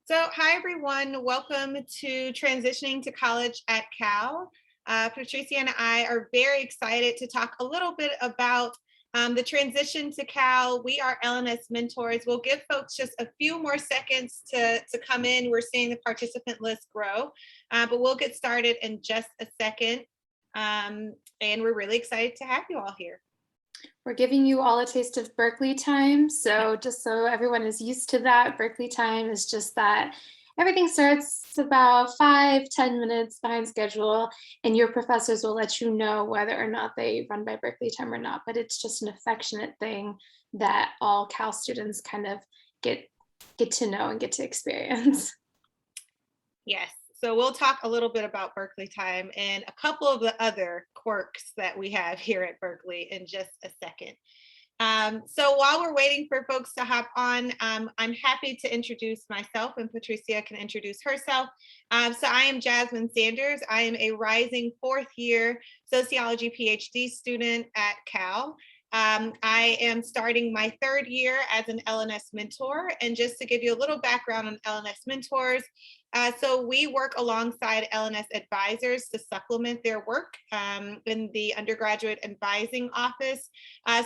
So, hi everyone. Welcome to Transitioning to College at Cal. Patricia and I are very excited to talk a little bit about the transition to Cal. We are L&S mentors. We'll give folks just a few more seconds to come in. We're seeing the participant list grow, but we'll get started in just a second. And we're really excited to have you all here. We're giving you all a taste of Berkeley time. So just so everyone is used to that, Berkeley time is just that everything starts about 5-10 minutes behind schedule, and your professors will let you know whether or not they run by Berkeley time or not. But it's just an affectionate thing that all Cal students kind of get to know and get to experience. Yes. So we'll talk a little bit about Berkeley time and a couple of the other quirks that we have here at Berkeley in just a second. So while we're waiting for folks to hop on, I'm happy to introduce myself, and Patricia can introduce herself. So I am Jasmine Sanders. I am a rising fourth year sociology PhD student at Cal. I am starting my third year as an L&S mentor. And just to give you a little background on L&S mentors, so we work alongside L&S advisors to supplement their work in the undergraduate advising office.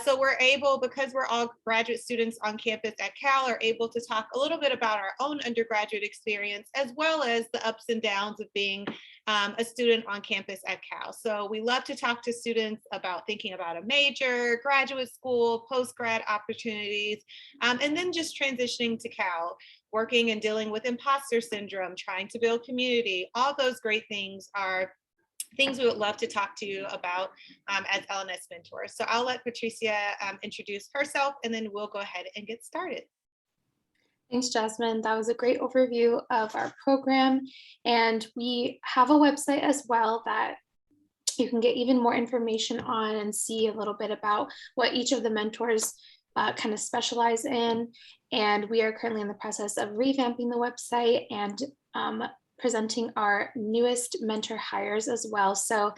So we're able, because we're all graduate students on campus at Cal, are able to talk a little bit about our own undergraduate experience, as well as the ups and downs of being a student on campus at Cal. So we love to talk to students about thinking about a major, graduate school, post-grad opportunities, and then just transitioning to Cal, working and dealing with imposter syndrome, trying to build community. All those great things are things we would love to talk to you about as L&S mentors. So I'll let Patricia introduce herself, and then we'll go ahead and get started. Thanks, Jasmine. That was a great overview of our program. And we have a website as well that you can get even more information on and see a little bit about what each of the mentors kind of specialize in. And we are currently in the process of revamping the website and presenting our newest mentor hires as well. So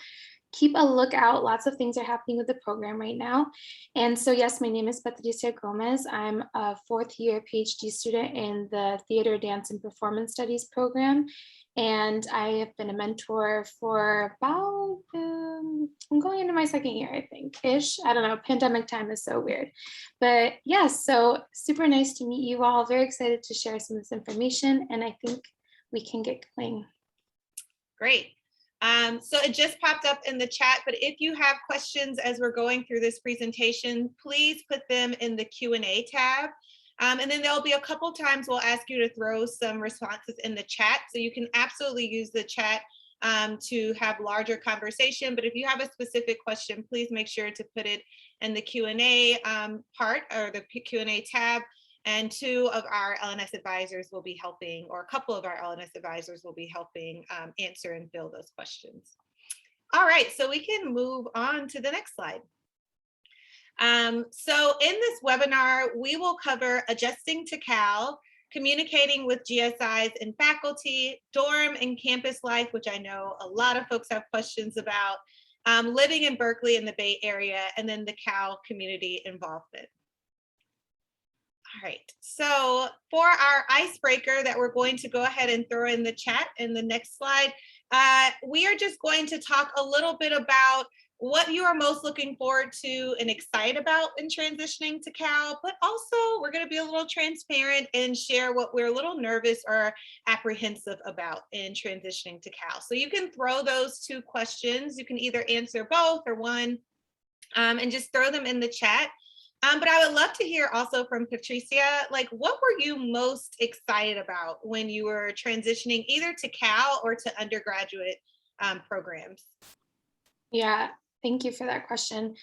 keep a lookout. Lots of things are happening with the program right now. And so, yes, my name is Patricia Gomez. I'm a fourth year PhD student in the Theater, Dance, and Performance Studies program. And I have been a mentor for about, I'm going into my second year, I think-ish. I don't know, pandemic time is so weird. But yes, so super nice to meet you all. Very excited to share some of this information. And I think we can get going. Great. So it just popped up in the chat, but if you have questions as we're going through this presentation, please put them in the Q&A tab. And then there'll be a couple times we'll ask you to throw some responses in the chat. So you can absolutely use the chat to have larger conversation. But if you have a specific question, please make sure to put it in the Q&A part, or the Q&A tab. And two of our L&S advisors will be helping, or a couple of our L&S advisors will be helping answer and fill those questions. All right, so we can move on to the next slide. So in this webinar, we will cover adjusting to Cal, communicating with GSIs and faculty, dorm and campus life, which I know a lot of folks have questions about, living in Berkeley in the Bay Area, and then the Cal community involvement. All right, so for our icebreaker that we're going to go ahead and throw in the chat in the next slide, we are just going to talk a little bit about what you are most looking forward to and excited about in transitioning to Cal, but also we're going to be a little transparent and share what we're a little nervous or apprehensive about in transitioning to Cal. So you can throw those two questions. You can either answer both or one, and just throw them in the chat. But I would love to hear also from Patricia, like, what were you most excited about when you were transitioning either to Cal or to undergraduate programs? Yeah, thank you for that question.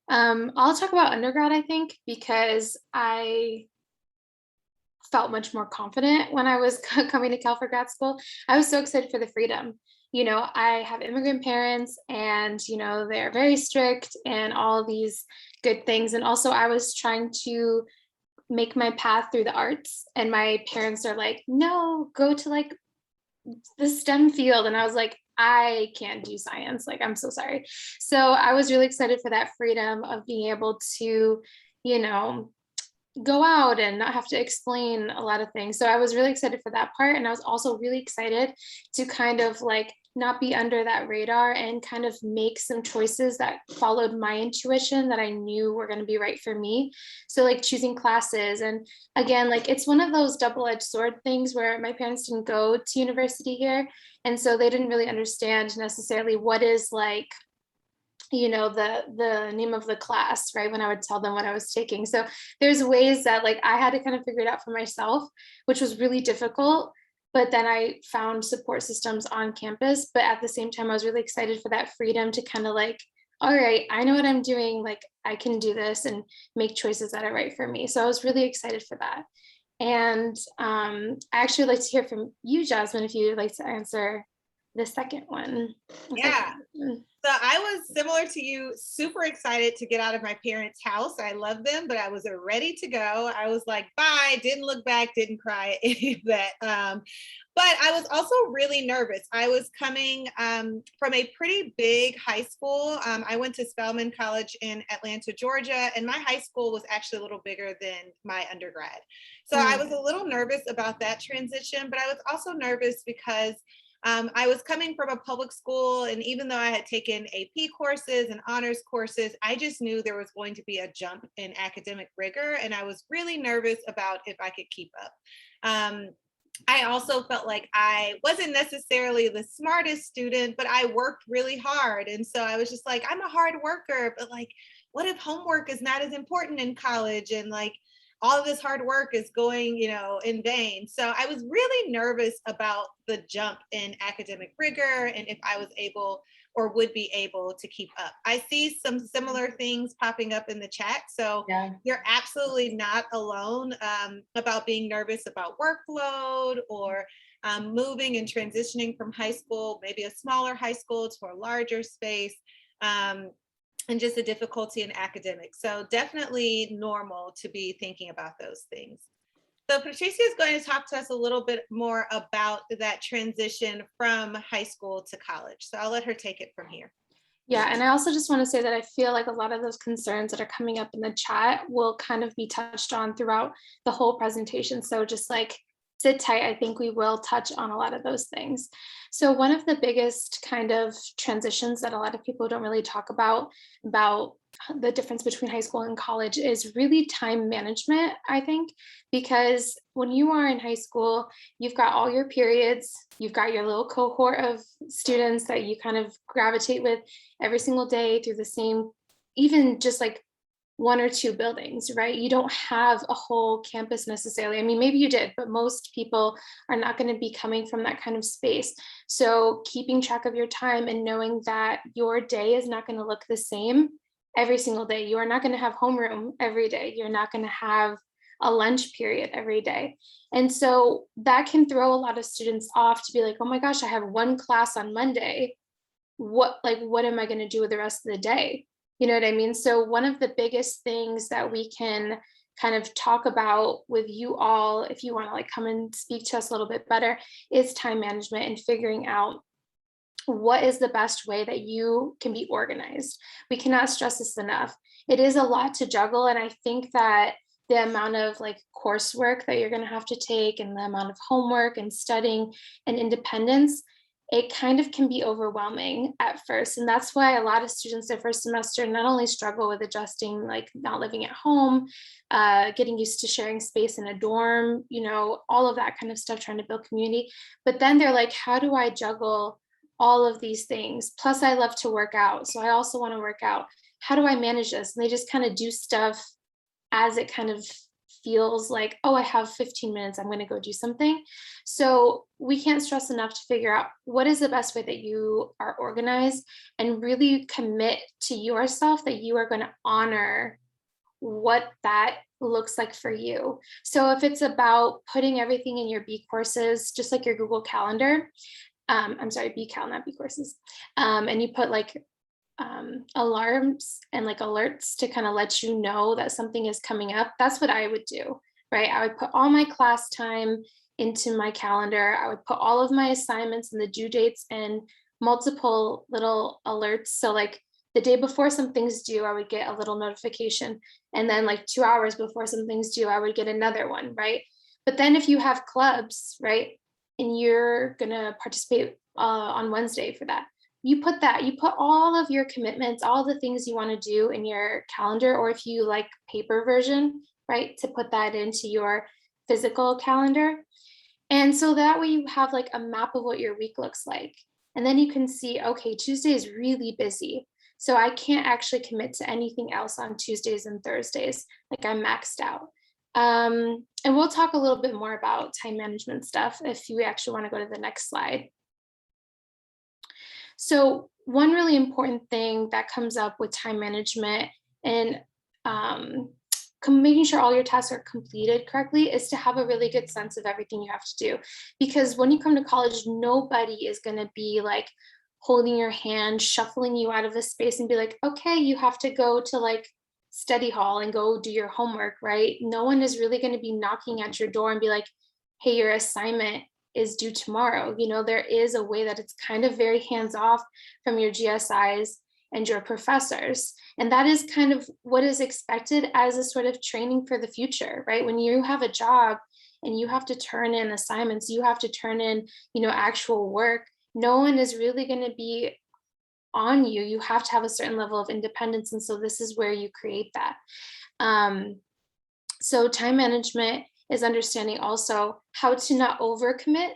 I'll talk about undergrad, I think, because I felt much more confident when I was coming to Cal for grad school. I was so excited for the freedom. You know, I have immigrant parents, and, you know, they're very strict and all these good things. And also I was trying to make my path through the arts, and my parents are like, no, go to like the STEM field. And I was like, I can't do science. Like, I'm so sorry. So I was really excited for that freedom of being able to, you know, go out and not have to explain a lot of things. So I was really excited for that part. And I was also really excited to kind of like not be under that radar and kind of make some choices that followed my intuition that I knew were going to be right for me. So like choosing classes. And again, like it's one of those double-edged sword things where my parents didn't go to university here. And so they didn't really understand necessarily what is like, you know, the name of the class, right, when I would tell them what I was taking. So there's ways that like I had to kind of figure it out for myself, which was really difficult, but then I found support systems on campus. But at the same time, I was really excited for that freedom to kind of like, all right, I know what I'm doing, like I can do this and make choices that are right for me. So I was really excited for that. And I actually would like to hear from you, Jasmine, if you'd like to answer the second one. Yeah. So I was similar to you, super excited to get out of my parents' house. I love them, but I was ready to go. I was like, bye, didn't look back, didn't cry, any of that. But I was also really nervous. I was coming from a pretty big high school. I went to Spelman College in Atlanta, Georgia, and my high school was actually a little bigger than my undergrad. So I was a little nervous about that transition, but I was also nervous because I was coming from a public school, and even though I had taken AP courses and honors courses, I just knew there was going to be a jump in academic rigor, and I was really nervous about if I could keep up. I also felt like I wasn't necessarily the smartest student, but I worked really hard. And so I was just like, I'm a hard worker, but like, what if homework is not as important in college? And like, all of this hard work is going, you know, in vain. So I was really nervous about the jump in academic rigor and if I was able or would be able to keep up. I see some similar things popping up in the chat. So Yeah. you're absolutely not alone about being nervous about workload or moving and transitioning from high school, maybe a smaller high school to a larger space. And just a difficulty in academics. So definitely normal to be thinking about those things. So Patricia is going to talk to us a little bit more about that transition from high school to college. So I'll let her take it from here. Yeah, and I also just want to say that I feel like a lot of those concerns that are coming up in the chat will kind of be touched on throughout the whole presentation. So just like sit tight, I think we will touch on a lot of those things. So one of the biggest kind of transitions that a lot of people don't really talk about the difference between high school and college is really time management, I think, because when you are in high school, you've got all your periods, you've got your little cohort of students that you kind of gravitate with every single day through the same, even just like one or two buildings, right? You don't have a whole campus necessarily. I mean, maybe you did, but most people are not going to be coming from that kind of space. So keeping track of your time and knowing that your day is not going to look the same every single day. You are not going to have homeroom every day. You're not going to have a lunch period every day. And so that can throw a lot of students off to be like, oh my gosh, I have one class on Monday. What am I going to do with the rest of the day? You know what I mean? So one of the biggest things that we can kind of talk about with you all, if you want to like come and speak to us a little bit better, is time management and figuring out what is the best way that you can be organized. We cannot stress this enough. It is a lot to juggle. And I think that the amount of like coursework that you're going to have to take and the amount of homework and studying and independence, it kind of can be overwhelming at first. And that's why a lot of students their first semester not only struggle with adjusting, like not living at home, getting used to sharing space in a dorm, you know, all of that kind of stuff, trying to build community. But then they're like, how do I juggle all of these things? Plus I love to work out. So I also want to work out. How do I manage this? And they just kind of do stuff as it kind of feels like, oh, I have 15 minutes, I'm going to go do something. So we can't stress enough to figure out what is the best way that you are organized and really commit to yourself that you are going to honor what that looks like for you. So if it's about putting everything in your B courses, just like your Google Calendar, I'm sorry, BCal, not B courses, and you put like alarms and like alerts to kind of let you know that something is coming up. That's what I would do, right? I would put all my class time into my calendar. I would put all of my assignments and the due dates and multiple little alerts. So like the day before something's due, I would get a little notification. And then like 2 hours before something's due, I would get another one, right? But then if you have clubs, right, and you're gonna participate on Wednesday for that, you put all of your commitments, all the things you want to do in your calendar, or if you like paper version, right, to put that into your physical calendar. And so that way you have like a map of what your week looks like. And then you can see, okay, Tuesday is really busy. So I can't actually commit to anything else on Tuesdays and Thursdays. Like I'm maxed out. And we'll talk a little bit more about time management stuff if you actually want to go to the next slide. So one really important thing that comes up with time management and making sure all your tasks are completed correctly is to have a really good sense of everything you have to do. Because when you come to college, nobody is going to be like holding your hand, shuffling you out of a space and be like, okay, you have to go to like study hall and go do your homework, right? No one is really going to be knocking at your door and be like, hey, your assignment is due tomorrow. You know, there is a way that it's kind of very hands off from your GSIs and your professors. And that is kind of what is expected as a sort of training for the future, right? When you have a job and you have to turn in assignments, you have to turn in, you know, actual work, no one is really going to be on you. You have to have a certain level of independence. And so this is where you create that. So time management is understanding also how to not overcommit.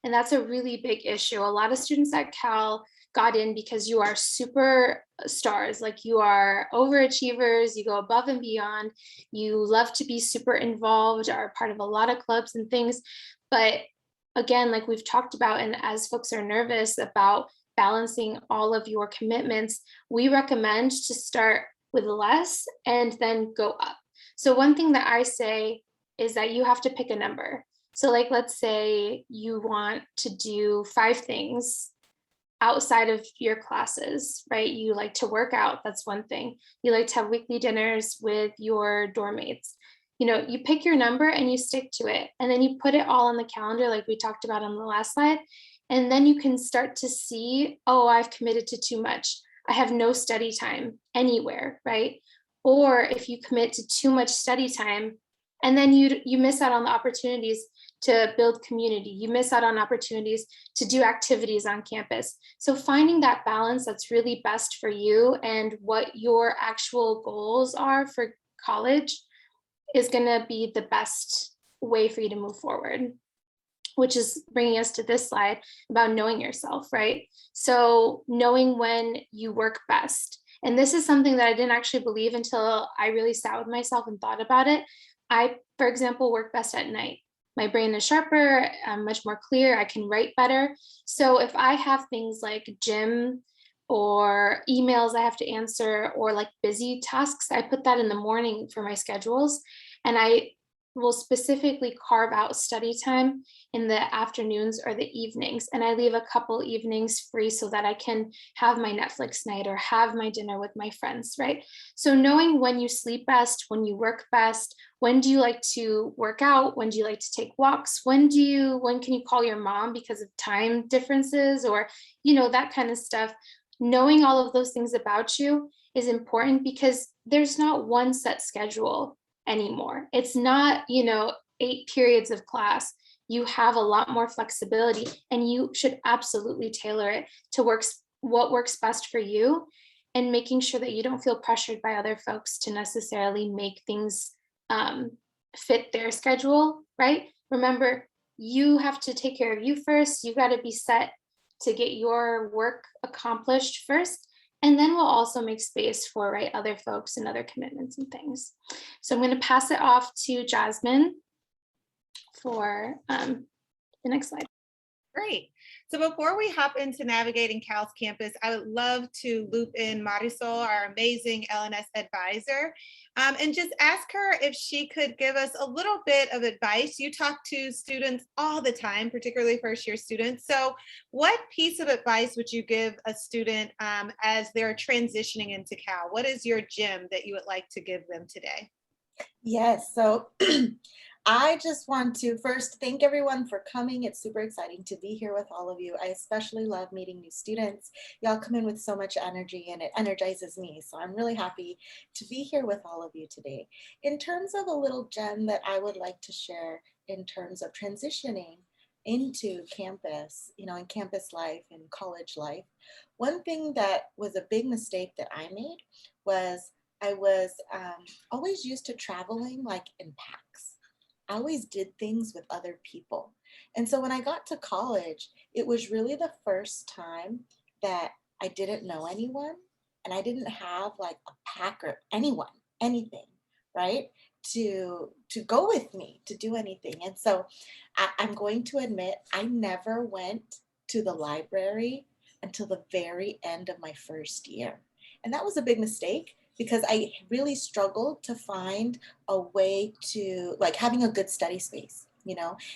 And that's a really big issue. A lot of students at Cal got in because you are super stars, like you are overachievers, you go above and beyond, you love to be super involved, are part of a lot of clubs and things. But again, like we've talked about, and as folks are nervous about balancing all of your commitments, we recommend to start with less and then go up. So one thing that I say is that you have to pick a number. So like, let's say you want to do 5 things outside of your classes, right? You like to work out, that's one thing. You like to have weekly dinners with your dorm mates. You know, you pick your number and you stick to it. And then you put it all on the calendar like we talked about on the last slide. And then you can start to see, oh, I've committed to too much. I have no study time anywhere, right? Or if you commit to too much study time, and then you miss out on the opportunities to build community. You miss out on opportunities to do activities on campus. So finding that balance that's really best for you and what your actual goals are for college is going to be the best way for you to move forward, which is bringing us to this slide about knowing yourself, right? So knowing when you work best. And this is something that I didn't actually believe until I really sat with myself and thought about it. I, for example, work best at night. My brain is sharper, I'm much more clear, I can write better. So if I have things like gym or emails I have to answer or like busy tasks, I put that in the morning for my schedules. And I will specifically carve out study time in the afternoons or the evenings. And I leave a couple evenings free so that I can have my Netflix night or have my dinner with my friends, right? So knowing when you sleep best, when you work best, when do you like to work out? When do you like to take walks? When can you call your mom because of time differences or, you know, that kind of stuff. Knowing all of those things about you is important because there's not one set schedule anymore. It's not, 8 periods of class. You have a lot more flexibility and you should absolutely tailor it to what works best for you and making sure that you don't feel pressured by other folks to necessarily make things fit their schedule, right? Remember, you have to take care of you first. You got to be set to get your work accomplished first. And then we'll also make space for other folks and other commitments and things. So I'm going to pass it off to Jasmine for the next slide. Great. So before we hop into navigating Cal's campus, I would love to loop in Marisol, our amazing L&S advisor, and just ask her if she could give us a little bit of advice. You talk to students all the time, particularly first-year students. So what piece of advice would you give a student as they're transitioning into Cal? What is your gem that you would like to give them today? Yes, so I just want to first thank everyone for coming. It's super exciting to be here with all of you. I especially love meeting new students. Y'all come in with so much energy and it energizes me. So I'm really happy to be here with all of you today. In terms of a little gem that I would like to share in terms of transitioning into campus, in campus life and college life, one thing that was a big mistake that I made was I was always used to traveling like in packs. I always did things with other people. And so when I got to college, it was really the first time that I didn't know anyone and I didn't have like a pack or anyone, anything, right? To go with me to do anything. And so I'm going to admit I never went to the library until the very end of my first year. And that was a big mistake because I really struggled to find a way to like having a good study space,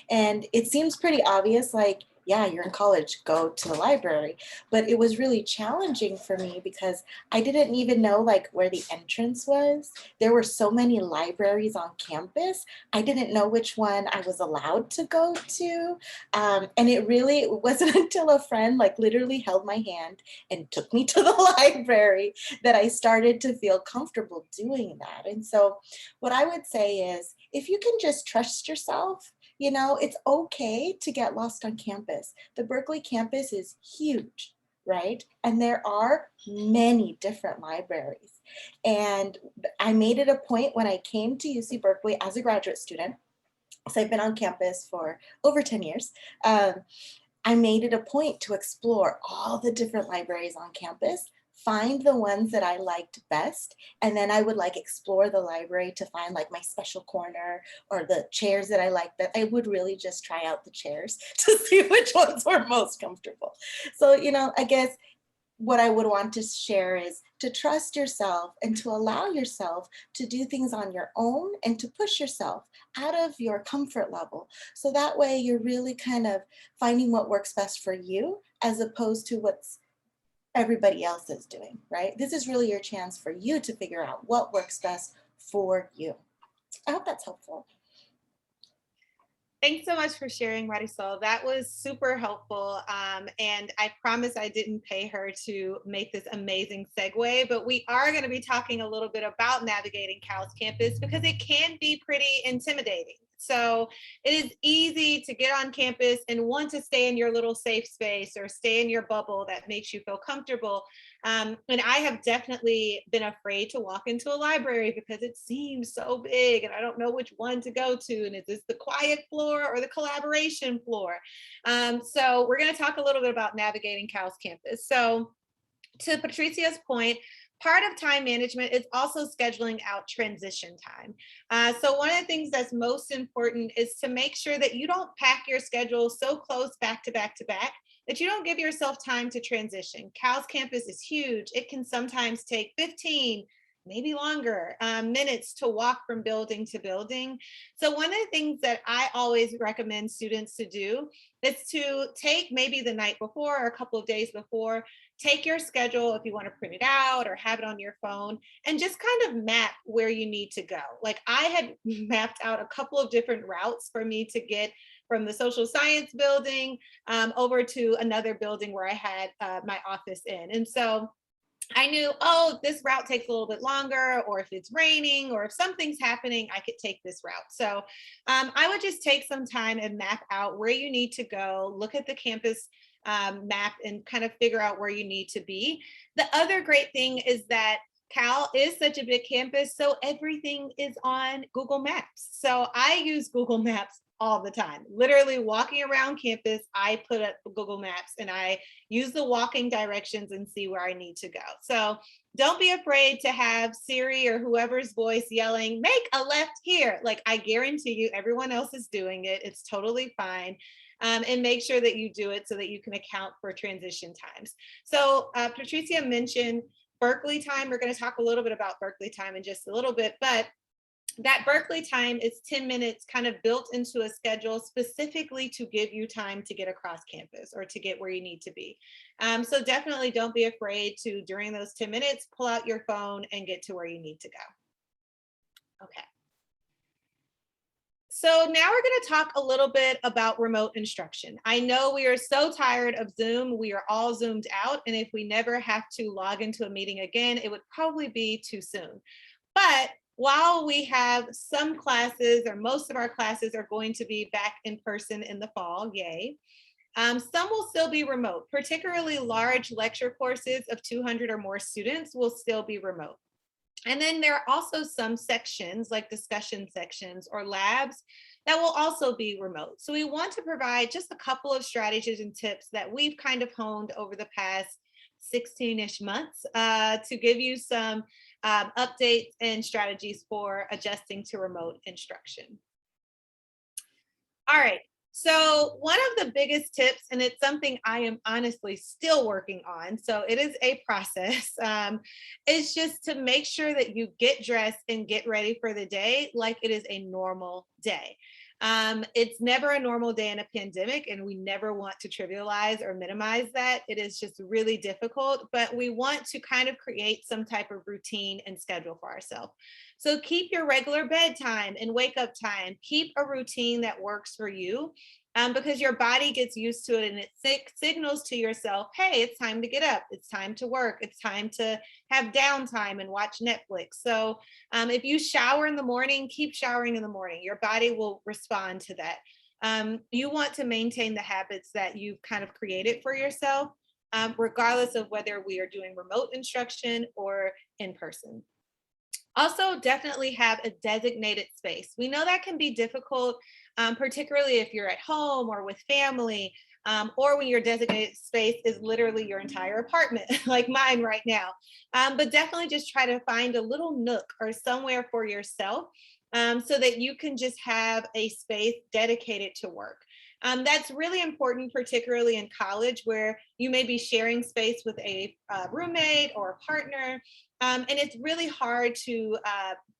and it seems pretty obvious, like, yeah, you're in college, go to the library. But it was really challenging for me because I didn't even know like where the entrance was. There were so many libraries on campus. I didn't know which one I was allowed to go to. And it really wasn't until a friend like literally held my hand and took me to the library that I started to feel comfortable doing that. And so what I would say is if you can just trust yourself, it's okay to get lost on campus. The Berkeley campus is huge, right? And there are many different libraries. And I made it a point when I came to UC Berkeley as a graduate student, so I've been on campus for over 10 years. I made it a point to explore all the different libraries on campus, find the ones that I liked best, and then I would like explore the library to find like my special corner or the chairs that I liked. That I would really just try out the chairs to see which ones were most comfortable. So, I guess what I would want to share is to trust yourself and to allow yourself to do things on your own and to push yourself out of your comfort level. So that way you're really kind of finding what works best for you as opposed to what's everybody else is doing, right? This is really your chance for you to figure out what works best for you. I hope that's helpful. Thanks so much for sharing, Marisol. That was super helpful. And I promise I didn't pay her to make this amazing segue, but we are going to be talking a little bit about navigating Cal's campus because it can be pretty intimidating. So it is easy to get on campus and want to stay in your little safe space or stay in your bubble that makes you feel comfortable. And I have definitely been afraid to walk into a library because it seems so big and I don't know which one to go to. And is this the quiet floor or the collaboration floor? So we're going to talk a little bit about navigating Cal's campus. So to Patricia's point, part of time management is also scheduling out transition time. So one of the things that's most important is to make sure that you don't pack your schedule so close back to back to back that you don't give yourself time to transition. Cal's campus is huge. It can sometimes take 15, maybe longer, minutes to walk from building to building. So one of the things that I always recommend students to do is to take maybe the night before or a couple of days before, take your schedule if you want to print it out or have it on your phone and just kind of map where you need to go. Like I had mapped out a couple of different routes for me to get from the social science building over to another building where I had my office in. And so I knew, oh, this route takes a little bit longer, or if it's raining, or if something's happening, I could take this route. So I would just take some time and map out where you need to go, look at the campus map and kind of figure out where you need to be. The other great thing is that Cal is such a big campus, so everything is on Google Maps. So I use Google Maps all the time. Literally walking around campus, I put up Google Maps and I use the walking directions and see where I need to go. So don't be afraid to have Siri or whoever's voice yelling, make a left here. Like I guarantee you, everyone else is doing it. It's totally fine. And make sure that you do it so that you can account for transition times. So Patricia mentioned Berkeley time. We're going to talk a little bit about Berkeley time in just a little bit, but that Berkeley time is 10 minutes kind of built into a schedule specifically to give you time to get across campus or to get where you need to be. So definitely don't be afraid to, during those 10 minutes, pull out your phone and get to where you need to go. Okay. So now we're going to talk a little bit about remote instruction. I know we are so tired of Zoom. We are all Zoomed out. And if we never have to log into a meeting again, it would probably be too soon. But while we have some classes, or most of our classes are going to be back in person in the fall, yay. Some will still be remote, particularly large lecture courses of 200 or more students will still be remote. And then there are also some sections like discussion sections or labs that will also be remote. So we want to provide just a couple of strategies and tips that we've kind of honed over the past 16-ish months to give you some updates and strategies for adjusting to remote instruction. All right. So one of the biggest tips, and it's something I am honestly still working on, so it is a process, is just to make sure that you get dressed and get ready for the day like it is a normal day. It's never a normal day in a pandemic, and we never want to trivialize or minimize that. It is just really difficult, but we want to kind of create some type of routine and schedule for ourselves. So keep your regular bedtime and wake up time. Keep a routine that works for you, because your body gets used to it and it signals to yourself, hey, it's time to get up. It's time to work. It's time to have downtime and watch Netflix. So if you shower in the morning, keep showering in the morning. Your body will respond to that. You want to maintain the habits that you've kind of created for yourself, regardless of whether we are doing remote instruction or in person. Also, definitely have a designated space. We know that can be difficult, particularly if you're at home or with family, or when your designated space is literally your entire apartment, like mine right now. But definitely just try to find a little nook or somewhere for yourself, so that you can just have a space dedicated to work. That's really important, particularly in college, where you may be sharing space with a roommate or a partner. And it's really hard to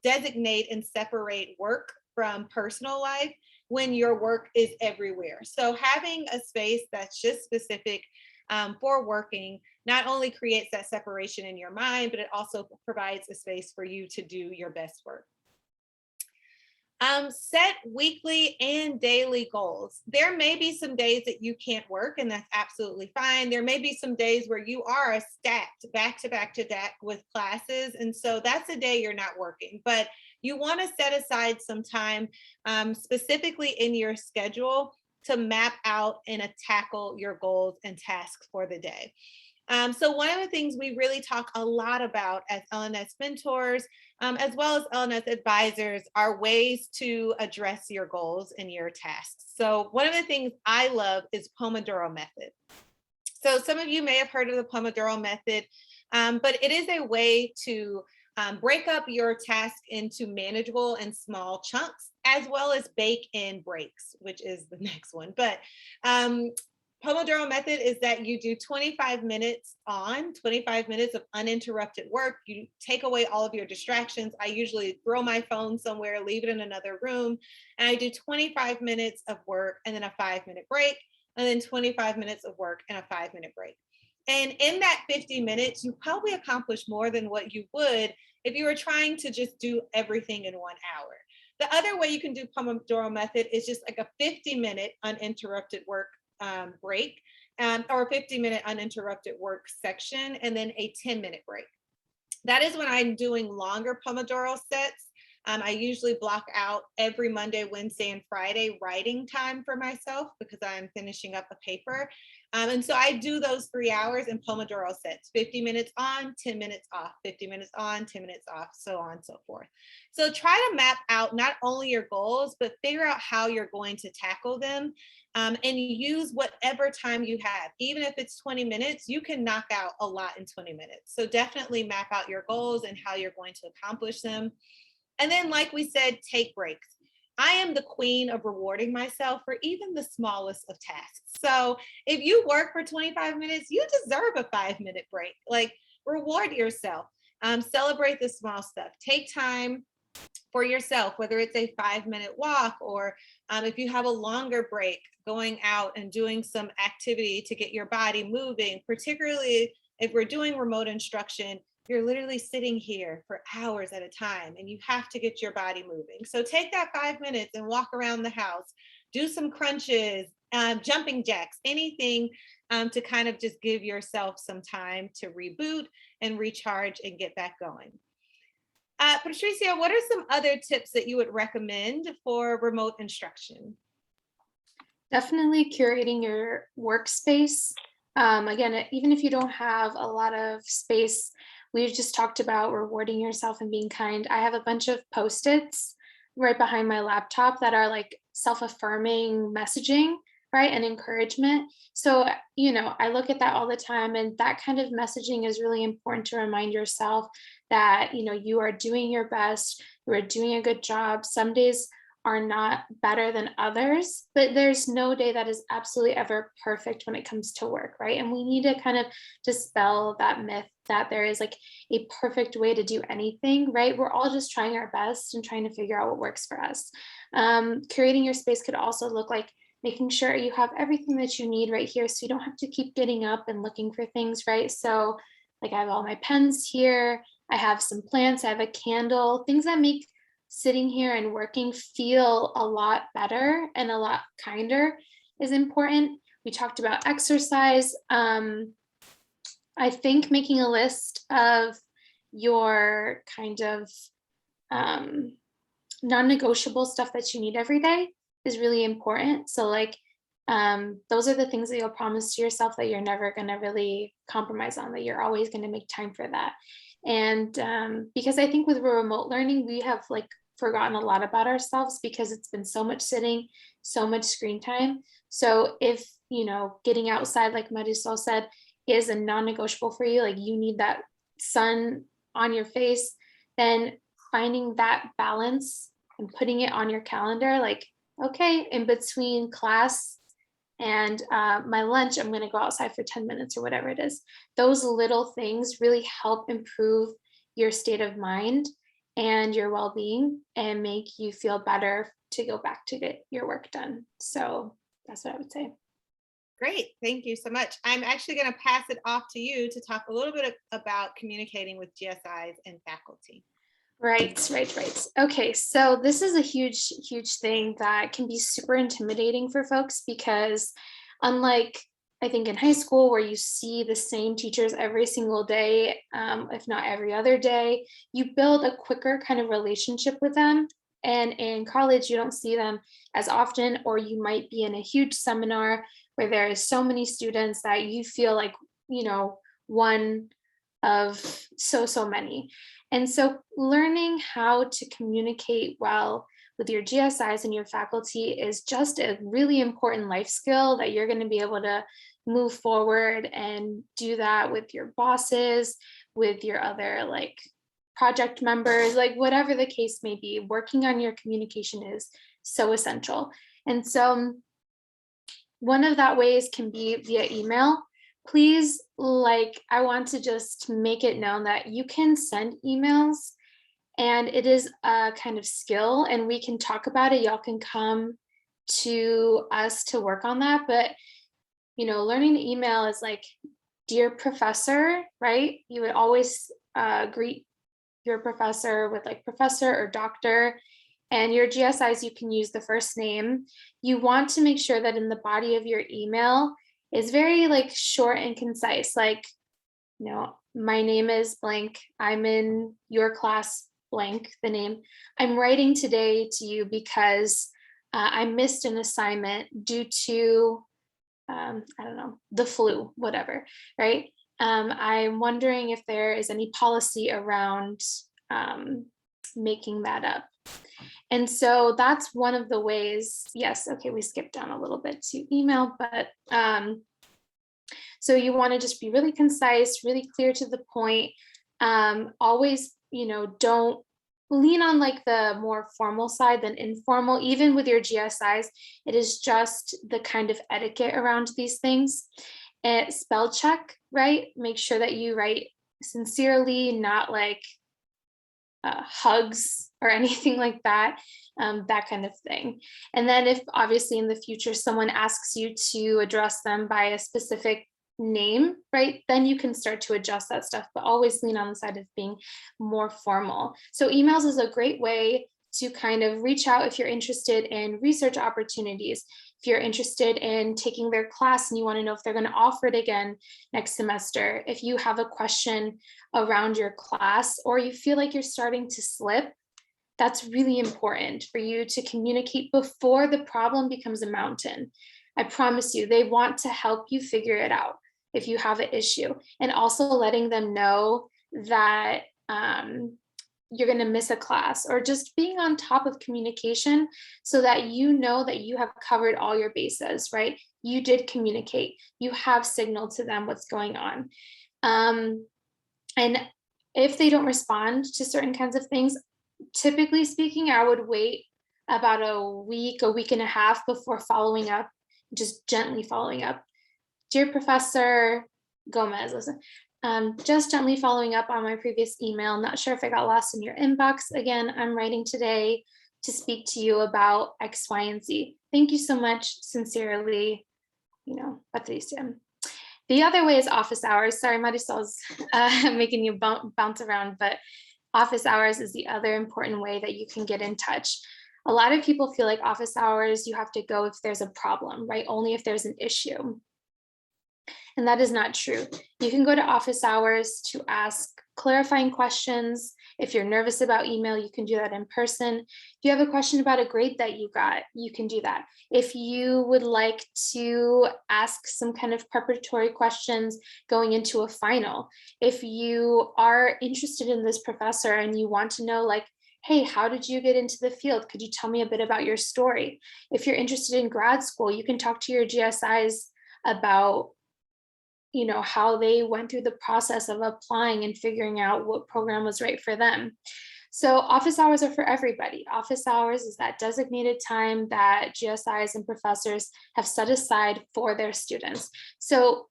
designate and separate work from personal life when your work is everywhere. So having a space that's just specific for working not only creates that separation in your mind, but it also provides a space for you to do your best work. Set weekly and daily goals. There may be some days that you can't work, and that's absolutely fine. There may be some days where you are stacked back to back to back with classes, and so that's a day you're not working. But you want to set aside some time, specifically in your schedule, to map out and tackle your goals and tasks for the day. So one of the things we really talk a lot about as L&S mentors, as well as L&S advisors, are ways to address your goals and your tasks. So one of the things I love is Pomodoro method. So some of you may have heard of the Pomodoro method, but it is a way to break up your task into manageable and small chunks, as well as bake in breaks, which is the next one. But Pomodoro method is that you do 25 minutes on, 25 minutes of uninterrupted work. You take away all of your distractions. I usually throw my phone somewhere, leave it in another room, and I do 25 minutes of work and then a 5-minute break, and then 25 minutes of work and a 5-minute break. And in that 50 minutes, you probably accomplish more than what you would if you were trying to just do everything in 1 hour. The other way you can do Pomodoro method is just like a 50-minute uninterrupted work break, or a 50-minute uninterrupted work section, and then a 10-minute break. That is when I'm doing longer Pomodoro sets. I usually block out every Monday, Wednesday, and Friday writing time for myself because I'm finishing up a paper. And so I do those 3 hours in Pomodoro sets, 50 minutes on, 10 minutes off, 50 minutes on, 10 minutes off, so on and so forth. So try to map out not only your goals, but figure out how you're going to tackle them, and use whatever time you have. Even if it's 20 minutes, you can knock out a lot in 20 minutes. So definitely map out your goals and how you're going to accomplish them. And then, like we said, take breaks. I am the queen of rewarding myself for even the smallest of tasks. So if you work for 25 minutes, you deserve a 5-minute break. Like, reward yourself. Celebrate the small stuff. Take time for yourself, whether it's a 5-minute walk, or if you have a longer break, going out and doing some activity to get your body moving. Particularly if we're doing remote instruction, you're literally sitting here for hours at a time and you have to get your body moving. So take that 5 minutes and walk around the house, do some crunches, jumping jacks, anything to kind of just give yourself some time to reboot and recharge and get back going. Patricia, what are some other tips that you would recommend for remote instruction? Definitely curating your workspace. Again, even if you don't have a lot of space, we've just talked about rewarding yourself and being kind. I have a bunch of Post-its right behind my laptop that are like self-affirming messaging, right? And encouragement. So, I look at that all the time, and that kind of messaging is really important to remind yourself that, you are doing your best, you are doing a good job. Some days are not better than others, but there's no day that is absolutely ever perfect when it comes to work, right? And we need to kind of dispel that myth that there is like a perfect way to do anything, right? We're all just trying our best and trying to figure out what works for us. Curating your space could also look like making sure you have everything that you need right here, so you don't have to keep getting up and looking for things, right? So like I have all my pens here, I have some plants, I have a candle, things that make sitting here and working feel a lot better and a lot kinder is important. We talked about exercise. I think making a list of your kind of non-negotiable stuff that you need every day is really important. So like those are the things that you'll promise to yourself that you're never going to really compromise on, that you're always going to make time for that. And because I think with remote learning, we have like forgotten a lot about ourselves because it's been so much sitting, so much screen time. So if, getting outside, like Marisol said, is a non-negotiable for you, like you need that sun on your face, then finding that balance and putting it on your calendar, like, okay, in between class and my lunch, I'm going to go outside for 10 minutes or whatever it is. Those little things really help improve your state of mind and your well-being and make you feel better to go back to get your work done. So that's what I would say. Great, thank you so much. I'm actually going to pass it off to you to talk a little bit about communicating with GSIs and faculty. Right. Okay, so this is a huge thing that can be super intimidating for folks because unlike I think in high school where you see the same teachers every single day, if not every other day, you build a quicker kind of relationship with them. And in college, you don't see them as often, or you might be in a huge seminar where there is so many students that you feel like, one of so many. And so learning how to communicate well with your GSIs and your faculty is just a really important life skill that you're going to be able to move forward and do that with your bosses, with your other like project members, like whatever the case may be. Working on your communication is so essential. And so one of that ways can be via email. Please, I want to just make it known that you can send emails and it is a kind of skill and we can talk about it. Y'all can come to us to work on that. But, learning to email is like, dear professor, right? You would always greet your professor with like professor or doctor. And your GSIs, you can use the first name. You want to make sure that in the body of your email is very like short and concise. Like, my name is blank. I'm in your class blank, the name. I'm writing today to you because I missed an assignment due to, the flu, whatever, right? I'm wondering if there is any policy around making that up. And so that's one of the ways. Yes, okay, we skipped down a little bit to email, but so you want to just be really concise, really clear to the point. Always, don't lean on like the more formal side than informal. Even with your GSIs, it is just the kind of etiquette around these things. And spell check, right? Make sure that you write sincerely, not like hugs or anything like that, that kind of thing. And then if obviously in the future someone asks you to address them by a specific name, right, then you can start to adjust that stuff, but always lean on the side of being more formal. So emails is a great way to kind of reach out if you're interested in research opportunities, if you're interested in taking their class and you want to know if they're going to offer it again next semester, if you have a question around your class or you feel like you're starting to slip, that's really important for you to communicate before the problem becomes a mountain. I promise you, they want to help you figure it out if you have an issue, and also letting them know that you're going to miss a class, or just being on top of communication so that you know that you have covered all your bases, right? You did communicate, you have signaled to them what's going on. And if they don't respond to certain kinds of things, typically speaking, I would wait about a week and a half before following up, just gently following up. Dear Professor Gomez, listen, just gently following up on my previous email. Not sure if I got lost in your inbox. Again, I'm writing today to speak to you about X, Y, and Z. Thank you so much. Sincerely, Patricia. The other way is office hours. Sorry, Marisol's making you bounce around, but office hours is the other important way that you can get in touch. A lot of people feel like office hours, you have to go if there's a problem, right? Only if there's an issue. And that is not true. You can go to office hours to ask clarifying questions. If you're nervous about email, you can do that in person. If you have a question about a grade that you got, you can do that. If you would like to ask some kind of preparatory questions going into a final, if you are interested in this professor and you want to know, like, hey, how did you get into the field? Could you tell me a bit about your story? If you're interested in grad school, you can talk to your GSIs about how they went through the process of applying and figuring out what program was right for them. So office hours are for everybody. Office hours is that designated time that GSIs and professors have set aside for their students. So,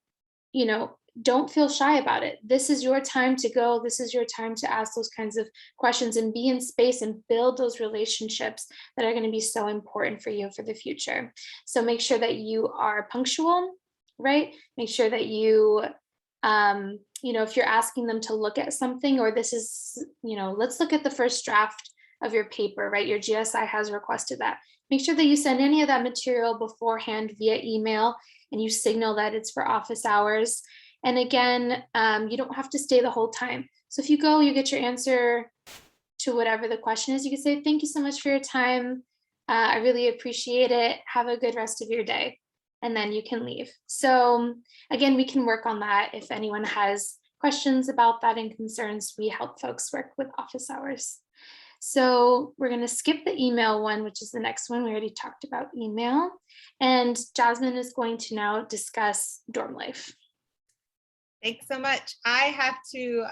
don't feel shy about it. This is your time to go. This is your time to ask those kinds of questions and be in space and build those relationships that are going to be so important for you for the future. So make sure that you are punctual, right? Make sure that you, if you're asking them to look at something, or this is, let's look at the first draft of your paper, right? Your GSI has requested that. Make sure that you send any of that material beforehand via email and you signal that it's for office hours. And again, you don't have to stay the whole time. So if you go, you get your answer to whatever the question is, you can say, thank you so much for your time. I really appreciate it. Have a good rest of your day. And then you can leave. So again, we can work on that. If anyone has questions about that and concerns, we help folks work with office hours. So we're going to skip the email one, which is the next one. We already talked about email. And Jasmine is going to now discuss dorm life. Thanks so much. I have to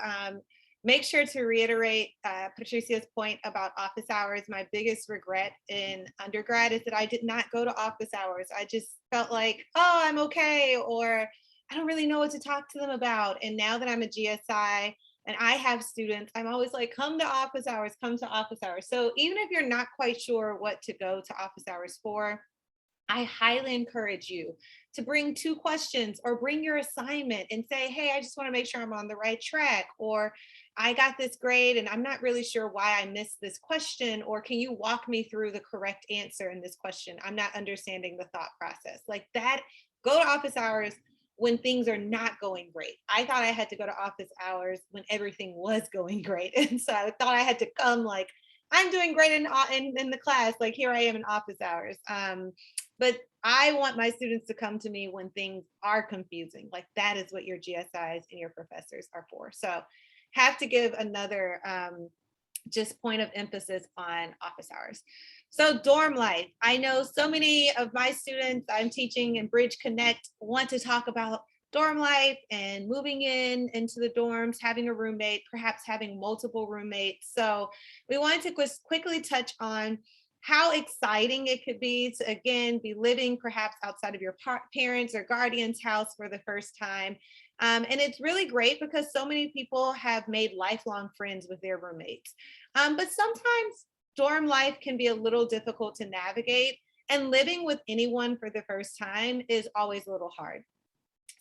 make sure to reiterate Patricia's point about office hours. My biggest regret in undergrad is that I did not go to office hours. I just felt like, oh, I'm okay, or I don't really know what to talk to them about. And now that I'm a GSI and I have students, I'm always like, come to office hours, come to office hours. So even if you're not quite sure what to go to office hours for, I highly encourage you to bring 2 questions or bring your assignment and say, hey, I just want to make sure I'm on the right track, or I got this grade and I'm not really sure why I missed this question, or can you walk me through the correct answer in this question? I'm not understanding the thought process. Like that, go to office hours when things are not going great. I thought I had to go to office hours when everything was going great. And so I thought I had to come like, I'm doing great in the class, like here I am in office hours. But I want my students to come to me when things are confusing. Like that is what your GSIs and your professors are for. So have to give another just point of emphasis on office hours. So dorm life. I know so many of my students I'm teaching in Bridge Connect want to talk about dorm life and moving into the dorms, having a roommate, perhaps having multiple roommates. So we wanted to quickly touch on how exciting it could be to, again, be living perhaps outside of your parents' or guardian's house for the first time. And it's really great because so many people have made lifelong friends with their roommates. But sometimes dorm life can be a little difficult to navigate, and living with anyone for the first time is always a little hard.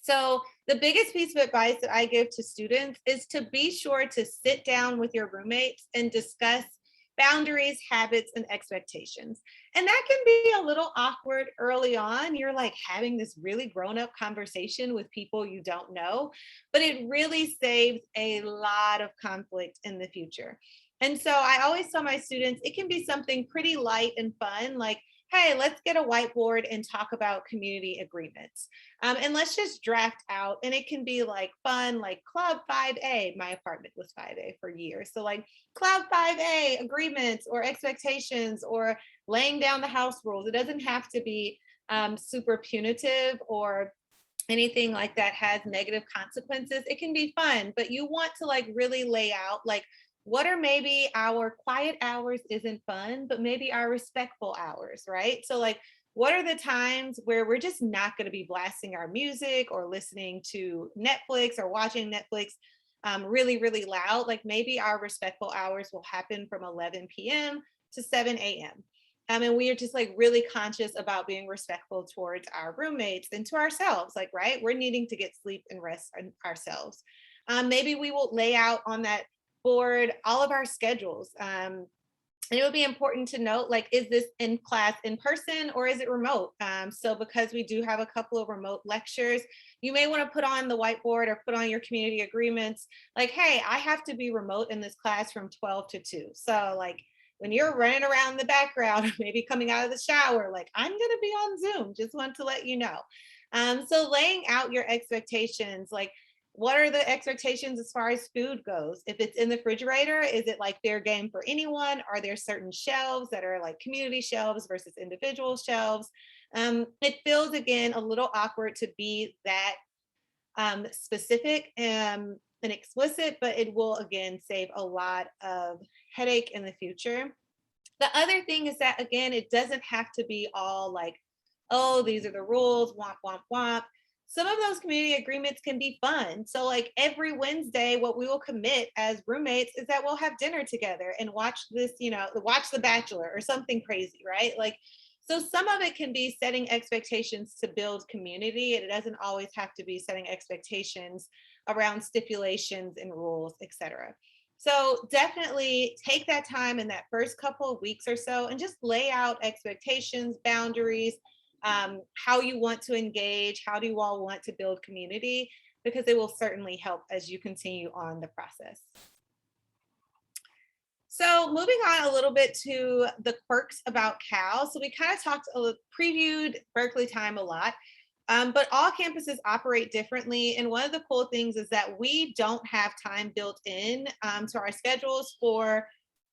So the biggest piece of advice that I give to students is to be sure to sit down with your roommates and discuss boundaries, habits, and expectations. And that can be a little awkward early on. You're like having this really grown up conversation with people you don't know, but it really saves a lot of conflict in the future. And so I always tell my students it can be something pretty light and fun, like, hey, let's get a whiteboard and talk about community agreements. And let's just draft out, and it can be like fun, like Club 5A. My apartment was 5A for years. So, like Club 5A agreements or expectations or laying down the house rules. It doesn't have to be super punitive or anything like that has negative consequences. It can be fun, but you want to like really lay out like what are maybe our quiet hours isn't fun, but maybe our respectful hours, right? So like what are the times where we're just not going to be blasting our music or listening to Netflix or watching Netflix really, really loud? Like maybe our respectful hours will happen from 11 p.m. to 7 a.m. And we are just like really conscious about being respectful towards our roommates and to ourselves, like, right? We're needing to get sleep and rest ourselves. Maybe we will lay out on that board all of our schedules. And it would be important to note, like, is this in class in person or is it remote? So because we do have a couple of remote lectures, you may want to put on the whiteboard or put on your community agreements, like, hey, I have to be remote in this class from 12 to 2. So like when you're running around in the background, maybe coming out of the shower, like I'm gonna be on Zoom, just want to let you know. So laying out your expectations, like what are the expectations as far as food goes? If it's in the refrigerator, is it like fair game for anyone? Are there certain shelves that are like community shelves versus individual shelves? It feels again a little awkward to be that specific and explicit, but it will again save a lot of headache in the future. The other thing is that again, it doesn't have to be all like, oh, these are the rules, womp, womp, womp. Some of those community agreements can be fun. So, like every Wednesday, what we will commit as roommates is that we'll have dinner together and watch this, watch The Bachelor or something crazy, right? Like, so some of it can be setting expectations to build community. And it doesn't always have to be setting expectations around stipulations and rules, etc. So definitely take that time in that first couple of weeks or so and just lay out expectations, boundaries, how you want to engage, how do you all want to build community, because it will certainly help as you continue on the process. So moving on a little bit to the quirks about Cal. So we kind of previewed Berkeley time a lot, but all campuses operate differently. And one of the cool things is that we don't have time built in to our schedules for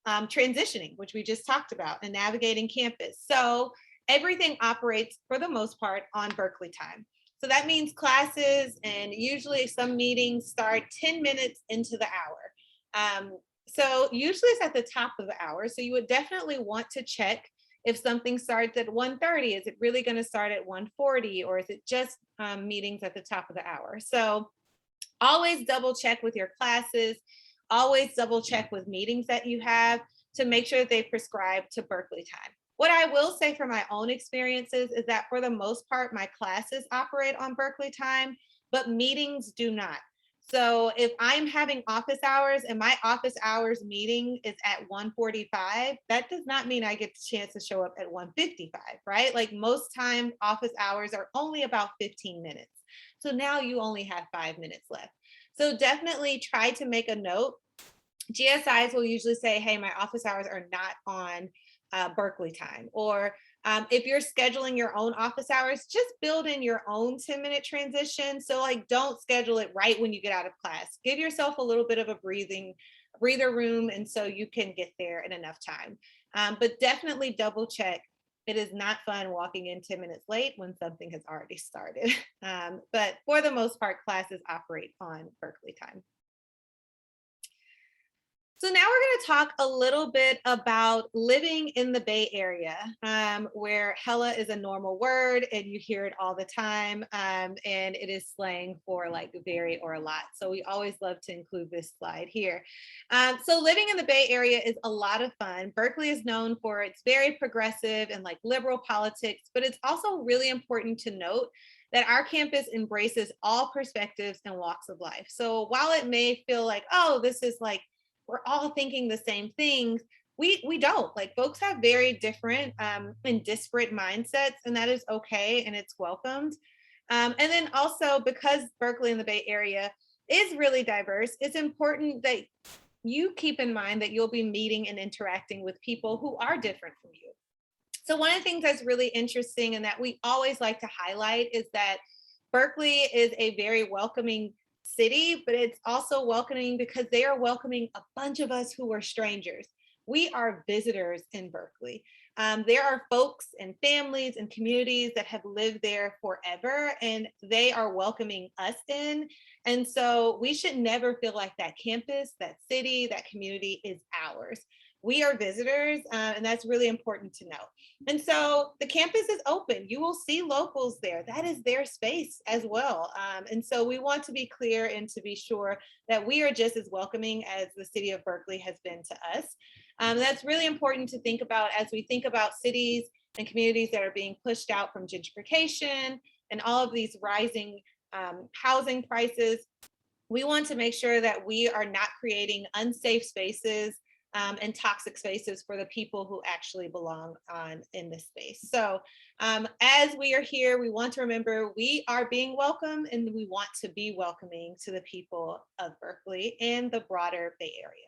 transitioning, which we just talked about, and navigating campus. So everything operates for the most part on Berkeley time. So that means classes and usually some meetings start 10 minutes into the hour. So usually it's at the top of the hour. So you would definitely want to check if something starts at 1:30, is it really going to start at 1:40, or is it just meetings at the top of the hour? So always double check with your classes, always double check with meetings that you have to make sure that they prescribe to Berkeley time. What I will say from my own experiences is that for the most part, my classes operate on Berkeley time, but meetings do not. So if I'm having office hours and my office hours meeting is at 1:45, that does not mean I get the chance to show up at 1:55, right? Like most time office hours are only about 15 minutes. So now you only have 5 minutes left. So definitely try to make a note. GSIs will usually say, hey, my office hours are not on Berkeley time. Or if you're scheduling your own office hours, just build in your own 10-minute transition. So like, don't schedule it right when you get out of class. Give yourself a little bit of a breather room. And so you can get there in enough time. But definitely double check. It is not fun walking in 10 minutes late when something has already started. But for the most part, classes operate on Berkeley time. So now we're going to talk a little bit about living in the Bay Area, where hella is a normal word and you hear it all the time, and it is slang for like very or a lot. So we always love to include this slide here. So living in the Bay Area is a lot of fun. Berkeley is known for its very progressive and like liberal politics, but it's also really important to note that our campus embraces all perspectives and walks of life. So while it may feel like, oh, this is like, we're all thinking the same things, we don't. Like, folks have very different and disparate mindsets, and that is okay, and it's welcomed. And then also, because Berkeley and the Bay Area is really diverse, it's important that you keep in mind that you'll be meeting and interacting with people who are different from you. So one of the things that's really interesting and that we always like to highlight is that Berkeley is a very welcoming city, but it's also welcoming because they are welcoming a bunch of us who are strangers. We are visitors in Berkeley. There are folks and families and communities that have lived there forever, and they are welcoming us in. And so we should never feel like that campus, that city, that community is ours. We are visitors, and that's really important to know. And so the campus is open. You will see locals there. That is their space as well. And so we want to be clear and to be sure that we are just as welcoming as the city of Berkeley has been to us. That's really important to think about as we think about cities and communities that are being pushed out from gentrification and all of these rising housing prices. We want to make sure that we are not creating unsafe spaces and toxic spaces for the people who actually belong in this space. So as we are here, we want to remember we are being welcome, and we want to be welcoming to the people of Berkeley and the broader Bay Area.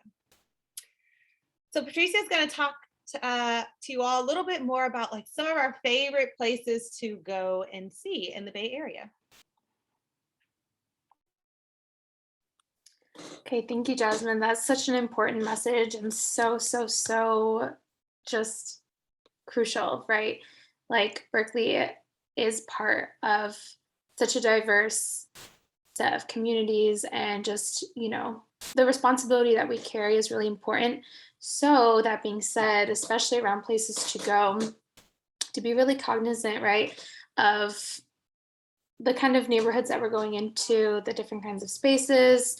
So Patricia is going to talk to you all a little bit more about like some of our favorite places to go and see in the Bay Area. Okay, thank you, Jasmine. That's such an important message and so just crucial, right? Like, Berkeley is part of such a diverse set of communities, and just, the responsibility that we carry is really important. So that being said, especially around places to go, to be really cognizant, right, of the kind of neighborhoods that we're going into, the different kinds of spaces,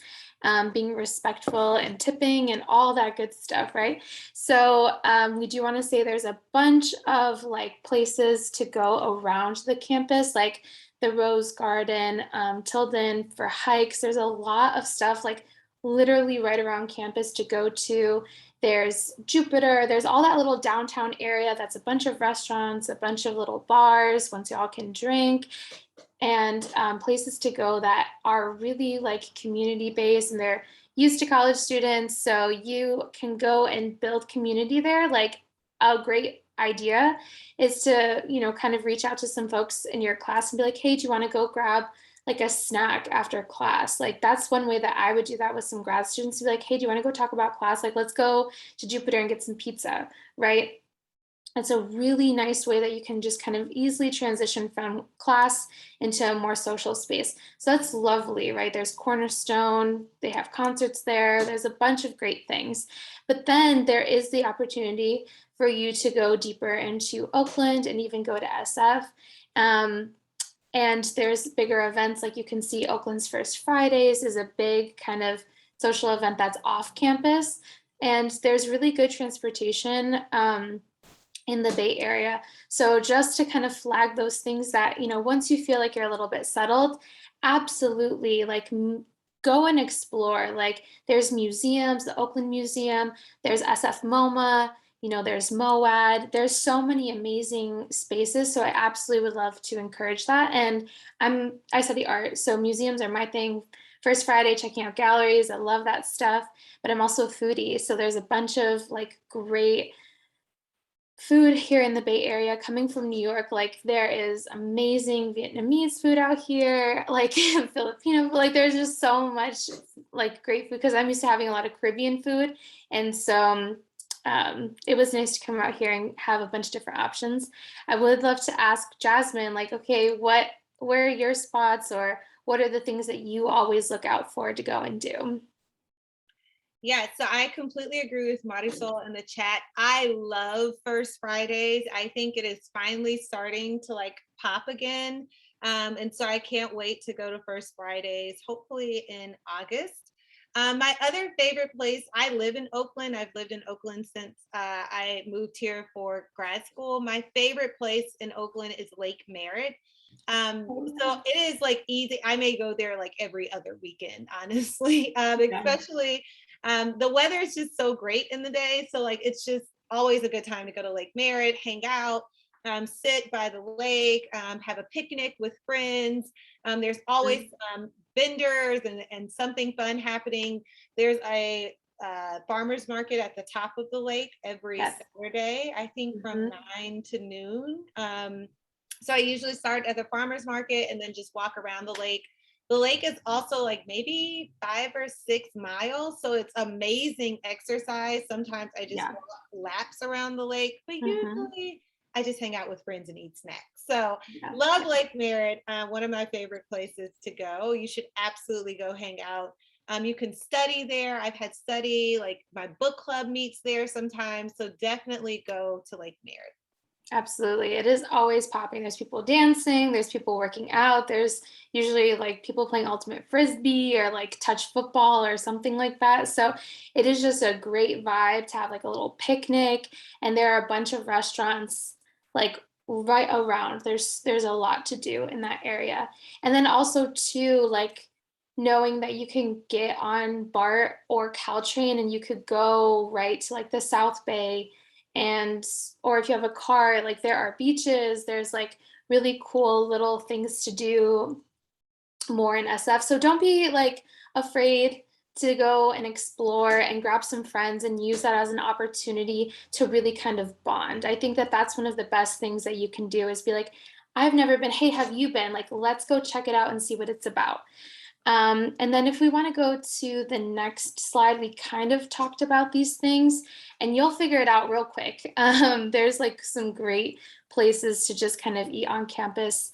being respectful and tipping and all that good stuff, right? So we do want to say there's a bunch of like places to go around the campus, like the Rose Garden, Tilden for hikes. There's a lot of stuff like literally right around campus to go to. There's Jupiter, there's all that little downtown area that's a bunch of restaurants, a bunch of little bars once y'all can drink, and places to go that are really like community based, and they're used to college students, so you can go and build community there. Like, a great idea is to kind of reach out to some folks in your class and be like, hey, do you want to go grab like a snack after class? Like, that's one way that I would do that with some grad students, to be like, hey, do you want to go talk about class? Like, let's go to Jupiter and get some pizza, right? It's a really nice way that you can just kind of easily transition from class into a more social space. So that's lovely, right? There's Cornerstone, they have concerts there, there's a bunch of great things. But then there is the opportunity for you to go deeper into Oakland and even go to SF. And there's bigger events, like you can see Oakland's First Fridays is a big kind of social event that's off campus. And there's really good transportation in the Bay Area. So just to kind of flag those things that, once you feel like you're a little bit settled, absolutely, like, go and explore. Like, there's museums, the Oakland Museum, there's SF MoMA, there's MOAD, there's so many amazing spaces. So I absolutely would love to encourage that. And I study art, so museums are my thing. First Friday, checking out galleries, I love that stuff, but I'm also a foodie. So there's a bunch of like great food here in the Bay Area. Coming from New York, like, there is amazing Vietnamese food out here, like Filipino, like there's just so much like great food, because I'm used to having a lot of Caribbean food. And so it was nice to come out here and have a bunch of different options. I would love to ask Jasmine, like, okay, where are your spots, or what are the things that you always look out for to go and do? Yeah, so I completely agree with Marisol in the chat. I love First Fridays. I think it is finally starting to like pop again. And so I can't wait to go to First Fridays, hopefully in August. My other favorite place, I live in Oakland. I've lived in Oakland since I moved here for grad school. My favorite place in Oakland is Lake Merritt. So it is like easy. I may go there like every other weekend, honestly. Especially the weather is just so great in the day. So like it's just always a good time to go to Lake Merritt, hang out, sit by the lake, have a picnic with friends. There's always vendors and something fun happening. There's a farmer's market at the top of the lake every Saturday, I think from 9 to noon. So I usually start at the farmer's market and then just walk around the lake. The lake is also like maybe 5 or 6 miles. So it's amazing exercise. Sometimes I just walk laps around the lake, but usually I just hang out with friends and eat snacks. So love Lake Merritt, one of my favorite places to go. You should absolutely go hang out. You can study there. I've had study, like my book club meets there sometimes. So definitely go to Lake Merritt. Absolutely. It is always popping. There's people dancing, there's people working out, there's usually like people playing ultimate frisbee or like touch football or something like that. So it is just a great vibe to have like a little picnic, and there are a bunch of restaurants like right around. There's a lot to do in that area. And then also too, like knowing that you can get on BART or Caltrain and you could go right to like the South Bay, and or if you have a car, like there are beaches, there's like really cool little things to do more in SF. So don't be like afraid to go and explore and grab some friends and use that as an opportunity to really kind of bond. I think that that's one of the best things that you can do is be like, I've never been, hey, have you been? Like, let's go check it out and see what it's about. And then if we want to go to the next slide, we kind of talked about these things and you'll figure it out real quick. There's like some great places to just kind of eat on campus.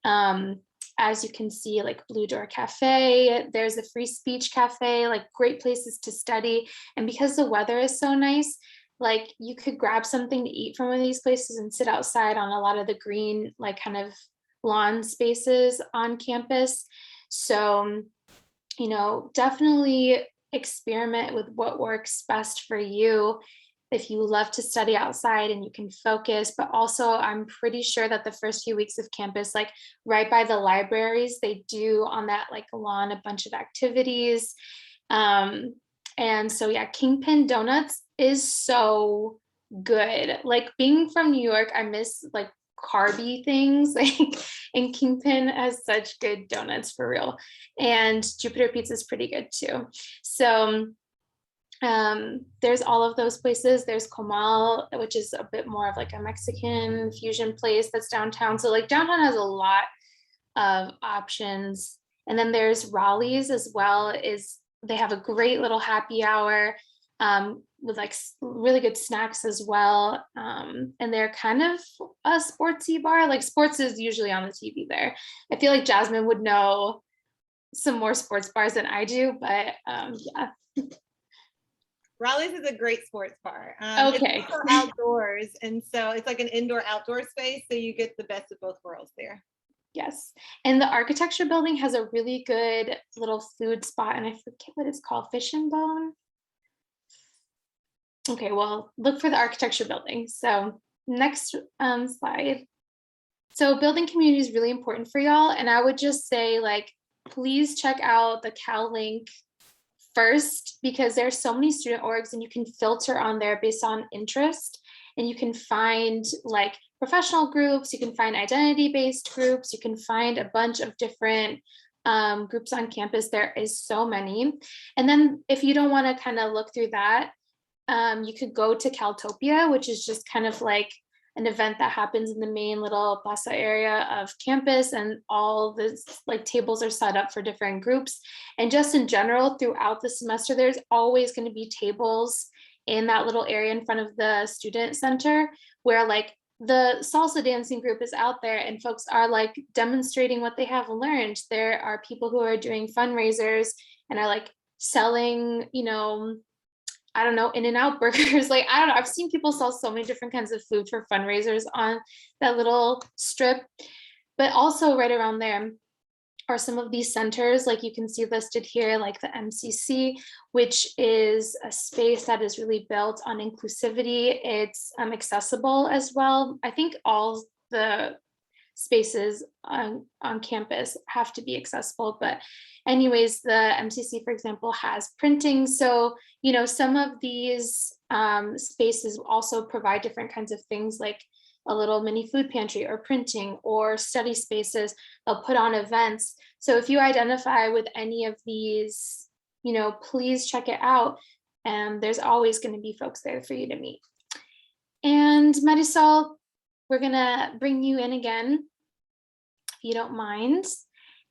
As you can see, like Blue Door Cafe, there's a Free Speech Cafe, like great places to study. And because the weather is so nice, like you could grab something to eat from one of these places and sit outside on a lot of the green, like kind of lawn spaces on campus. So, you know, definitely experiment with what works best for you. If you love to study outside and you can focus, but also I'm pretty sure that the first few weeks of campus, like right by the libraries, they do on that like lawn a bunch of activities. And so yeah, Kingpin Donuts is so good. Like being from New York, I miss like carby things, like, and Kingpin has such good donuts for real. And Jupiter Pizza is pretty good too. So there's all of those places. There's Comal, which is a bit more of like a Mexican fusion place that's downtown. So like downtown has a lot of options. And then there's Raleigh's as well. Is they have a great little happy hour with like really good snacks as well. And they're kind of a sportsy bar. Like sports is usually on the TV there. I feel like Jasmine would know some more sports bars than I do, but yeah. Raleigh's is a great sports bar. Okay. It's also outdoors, and so it's like an indoor-outdoor space, so you get the best of both worlds there. Yes. And the architecture building has a really good little food spot, and I forget what it's called, Fish and Bone. Okay, well, look for the architecture building. So next slide. So building community is really important for y'all. And I would just say, like, please check out the Cal link first, because there's so many student orgs and you can filter on there based on interest. And you can find like professional groups, you can find identity-based groups, you can find a bunch of different groups on campus. There is so many. And then if you don't want to kind of look through that, you could go to Caltopia, which is just kind of like an event that happens in the main little plaza area of campus, and all the like tables are set up for different groups. And just in general, throughout the semester, there's always going to be tables in that little area in front of the student center where like the salsa dancing group is out there and folks are like demonstrating what they have learned. There are people who are doing fundraisers and are like selling, you know, I don't know, In-N-Out burgers. Like, I don't know. I've seen people sell so many different kinds of food for fundraisers on that little strip. But also right around there are some of these centers, like you can see listed here, like the MCC, which is a space that is really built on inclusivity. It's accessible as well. I think all the spaces on campus have to be accessible. But anyways, the MCC, for example, has printing. So, you know, some of these spaces also provide different kinds of things like a little mini food pantry or printing or study spaces. They'll put on events. So if you identify with any of these, you know, please check it out. And there's always going to be folks there for you to meet. And Marisol, we're going to bring you in again, if you don't mind.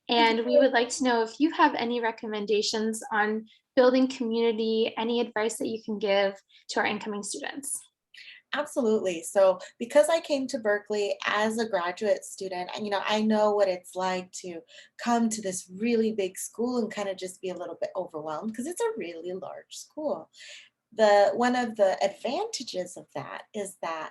And we would like to know if you have any recommendations on building community, any advice that you can give to our incoming students. Absolutely. So because I came to Berkeley as a graduate student, and I know what it's like to come to this really big school and kind of just be a little bit overwhelmed because it's a really large school. One of the advantages of that is that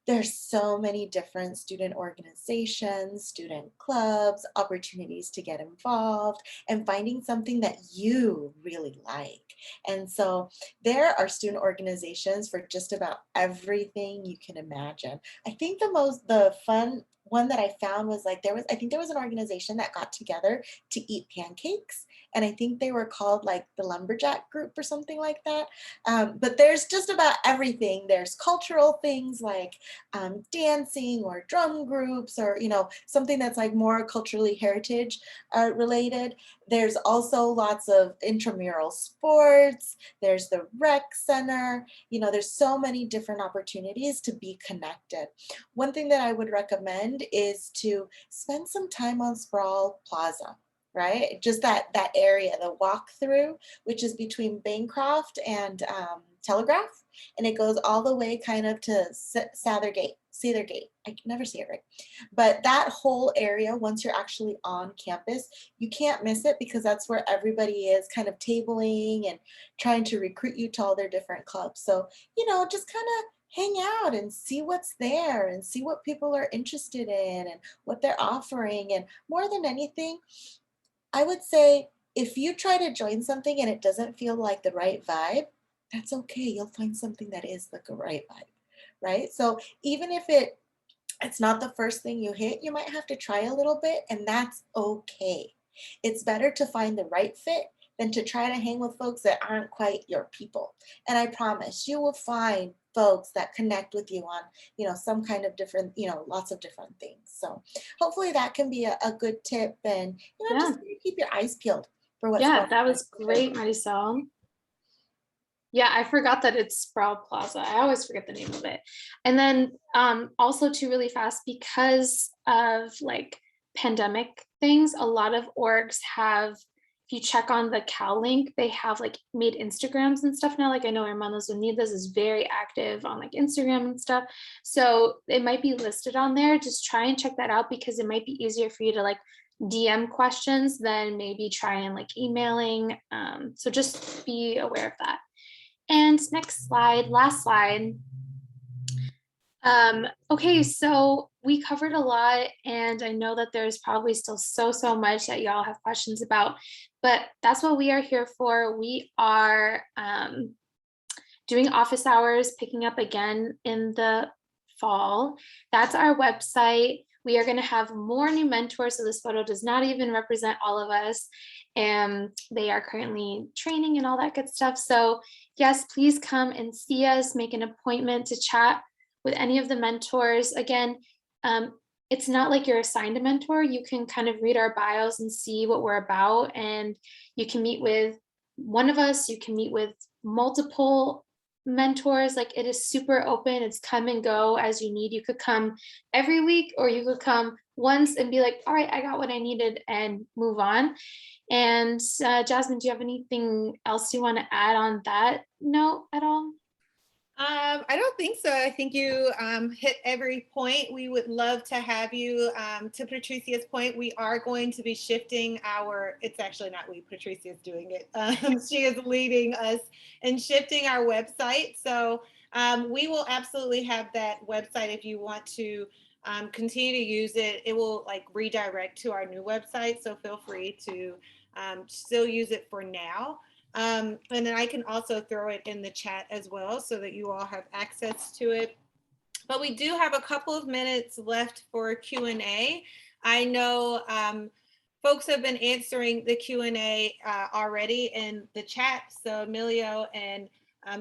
there's so many different student organizations, student clubs, opportunities to get involved, and finding something that you really like. And so there are student organizations for just about everything you can imagine. I think the fun one that I found was like I think there was an organization that got together to eat pancakes, and I think they were called like the Lumberjack Group or something like that. But there's just about everything. There's cultural things like dancing or drum groups, or something that's like more culturally heritage related. There's also lots of intramural sports. There's the rec center. There's so many different opportunities to be connected. One thing that I would recommend is to spend some time on Sproul Plaza, right? Just that area, the walkthrough, which is between Bancroft and Telegraph, and it goes all the way kind of to Sathergate. I can never say it right. But that whole area, once you're actually on campus, you can't miss it because that's where everybody is kind of tabling and trying to recruit you to all their different clubs. So, just kind of hang out and see what's there and see what people are interested in and what they're offering. And more than anything, I would say if you try to join something and it doesn't feel like the right vibe, that's okay. You'll find something that is the right vibe, right? So even if it's not the first thing you hit, you might have to try a little bit, and that's okay. It's better to find the right fit than to try to hang with folks that aren't quite your people. And I promise you will find folks that connect with you on, some kind of different, lots of different things. So hopefully that can be a good tip, and, just keep your eyes peeled for what's going on. Yeah, that was great, Marisol. Yeah, I forgot that it's Sproul Plaza. I always forget the name of it. And then also too, really fast, because of like pandemic things, a lot of orgs have, if you check on the Cal link, they have like made Instagrams and stuff now. Like I know Hermanos Unidas is very active on like Instagram and stuff. So it might be listed on there. Just try and check that out because it might be easier for you to like DM questions than maybe try and like emailing. So just be aware of that. And next slide, last slide. Okay, so we covered a lot, and I know that there's probably still so much that y'all have questions about, but that's what we are here for. We are doing office hours, picking up again in the fall. That's our website. We are going to have more new mentors, so this photo does not even represent all of us, and they are currently training and all that good stuff. So yes, please come and see us, make an appointment to chat with any of the mentors. Again, it's not like you're assigned a mentor. You can kind of read our bios and see what we're about, and you can meet with one of us, you can meet with multiple mentors. Like it is super open. It's come and go as you need. You could come every week, or you could come once and be like, all right, I got what I needed, and move on. And Jasmine, do you have anything else you want to add on that note at all? I don't think so. I think you hit every point. We would love to have you. To Patricia's point, we are going to be shifting it's actually not we, Patricia is doing it. She is leading us and shifting our website. So we will absolutely have that website if you want to continue to use it. It will like redirect to our new website. So feel free to still use it for now. And then I can also throw it in the chat as well so that you all have access to it. but we do have a couple of minutes left for Q&A. I know folks have been answering the Q&A already in the chat. So Emilio and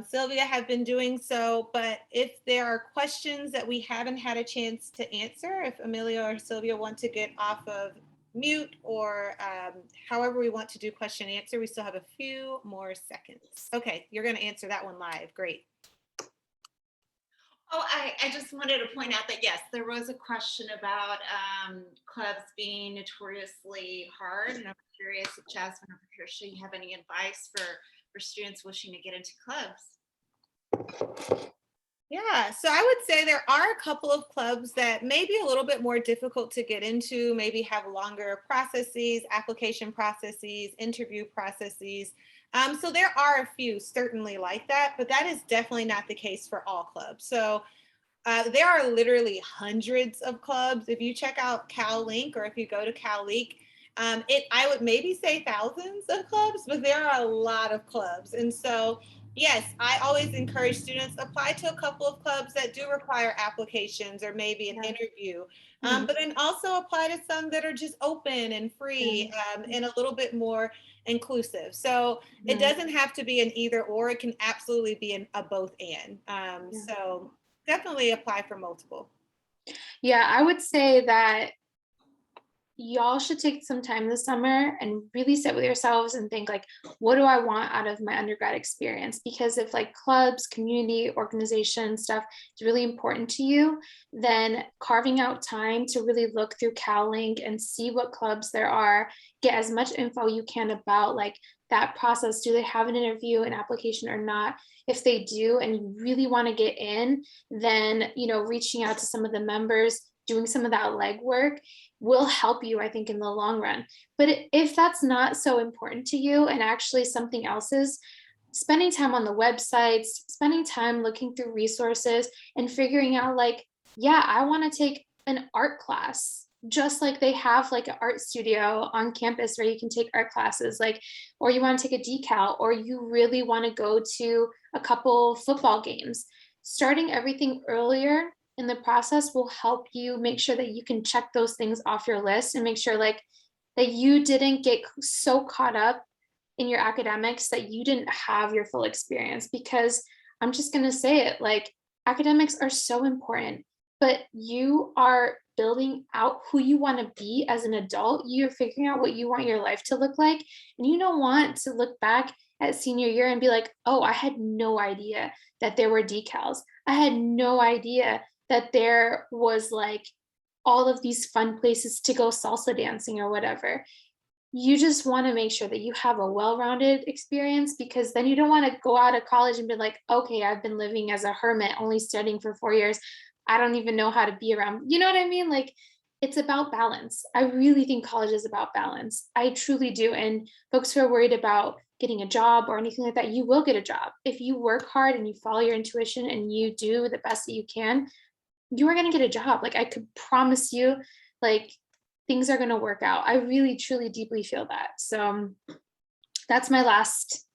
Sylvia have been doing so, but if there are questions that we haven't had a chance to answer, if Emilio or Sylvia want to get off of mute or however we want to do question and answer, we still have a few more seconds. Okay, you're going to answer that one live. Great. Oh, I just wanted to point out that, yes, there was a question about clubs being notoriously hard. And I'm curious if Jasmine or Patricia, you have any advice for students wishing to get into clubs? Yeah, so I would say there are a couple of clubs that may be a little bit more difficult to get into, maybe have longer processes, application processes, interview processes. So there are a few certainly like that, but that is definitely not the case for all clubs. So there are literally hundreds of clubs. If you check out CalLink or if you go to CalLink, I would maybe say thousands of clubs, but there are a lot of clubs. And so, yes, I always encourage students apply to a couple of clubs that do require applications or maybe an interview, but then also apply to some that are just open and free and a little bit more inclusive. So it doesn't have to be an either or, it can absolutely be a both and. So definitely apply for multiple. Yeah, I would say that y'all should take some time this summer and really sit with yourselves and think like, what do I want out of my undergrad experience? Because if like clubs, community, organization stuff is really important to you, then carving out time to really look through CalLink and see what clubs there are, get as much info you can about like that process. Do they have an interview, an application or not? If they do, and you really want to get in, then, you know, reaching out to some of the members, doing some of that legwork will help you, I think, in the long run. But if that's not so important to you and actually something else is, spending time on the websites, spending time looking through resources and figuring out like, yeah, I want to take an art class, just like they have like an art studio on campus where you can take art classes, like, or you want to take a decal, or you really want to go to a couple football games. Starting everything earlier in the process will help you make sure that you can check those things off your list and make sure like that you didn't get so caught up in your academics that you didn't have your full experience. Because I'm just going to say it, like academics are so important, but you are building out who you want to be as an adult. You're figuring out what you want your life to look like, and you don't want to look back at senior year and be like, oh, I had no idea that there were decals. I had no idea that there was like all of these fun places to go salsa dancing or whatever. You just want to make sure that you have a well-rounded experience, because then you don't want to go out of college and be like, okay, I've been living as a hermit, only studying for 4 years. I don't even know how to be around. You know what I mean? Like, it's about balance. I really think college is about balance. I truly do. And folks who are worried about getting a job or anything like that, you will get a job. If you work hard and you follow your intuition and you do the best that you can, you are going to get a job. Like I could promise you, like things are going to work out. I really, truly, deeply feel that. So that's my last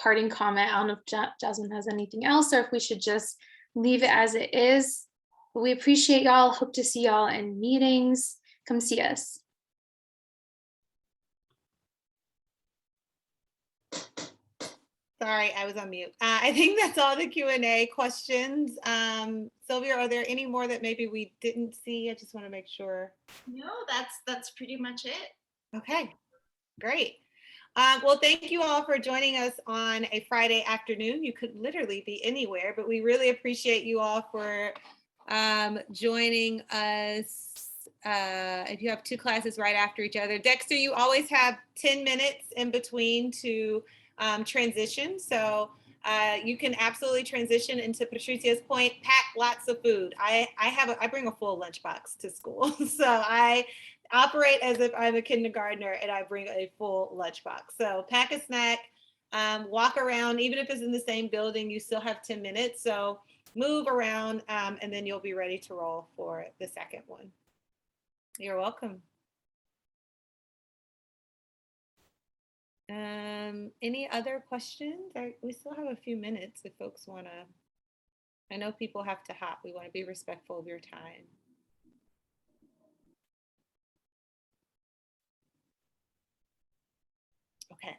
parting comment. I don't know if Jasmine has anything else or if we should just leave it as it is. But we appreciate y'all. Hope to see y'all in meetings. Come see us. Sorry, I was on mute. I think that's all the Q&A questions. Sylvia, are there any more that maybe we didn't see? I just want to make sure. No, that's pretty much it. Okay, great. Well, thank you all for joining us on a Friday afternoon. You could literally be anywhere, but we really appreciate you all for joining us. If you have two classes right after each other. Dexter, you always have 10 minutes in between to transition. So you can absolutely transition into Patricia's point, pack lots of food. I bring a full lunchbox to school. So I operate as if I'm a kindergartner and I bring a full lunchbox. So pack a snack, walk around, even if it's in the same building, you still have 10 minutes. So move around and then you'll be ready to roll for the second one. You're welcome. Any other questions? We still have a few minutes if folks want to I know people have to hop. We want to be respectful of your time. Okay.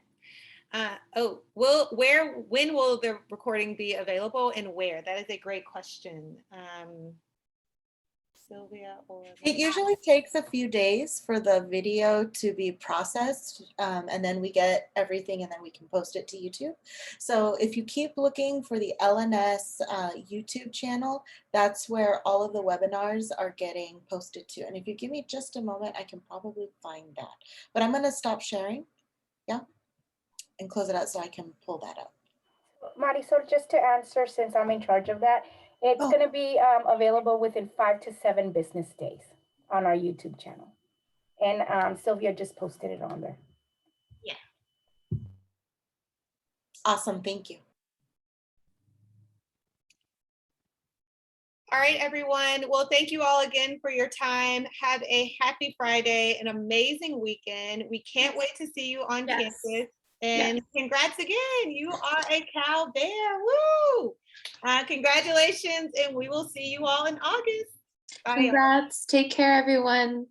When will the recording be available and where? That is a great question. Sylvia or It usually takes a few days for the video to be processed, and then we get everything and then we can post it to YouTube. So if you keep looking for the L&S YouTube channel, that's where all of the webinars are getting posted to. And if you give me just a moment, I can probably find that. But I'm going to stop sharing, yeah, and close it out so I can pull that up. Marisol, just to answer, since I'm in charge of that, it's Oh. going to be available within 5 to 7 business days on our YouTube channel. And Sylvia just posted it on there. Yeah. Awesome, thank you. All right, everyone. Well, thank you all again for your time. Have a happy Friday, an amazing weekend. We can't wait to see you on Yes. campus. And congrats again. You are a Cal Bear. Woo! Congratulations, and we will see you all in August. Bye. Congrats. Take care, everyone.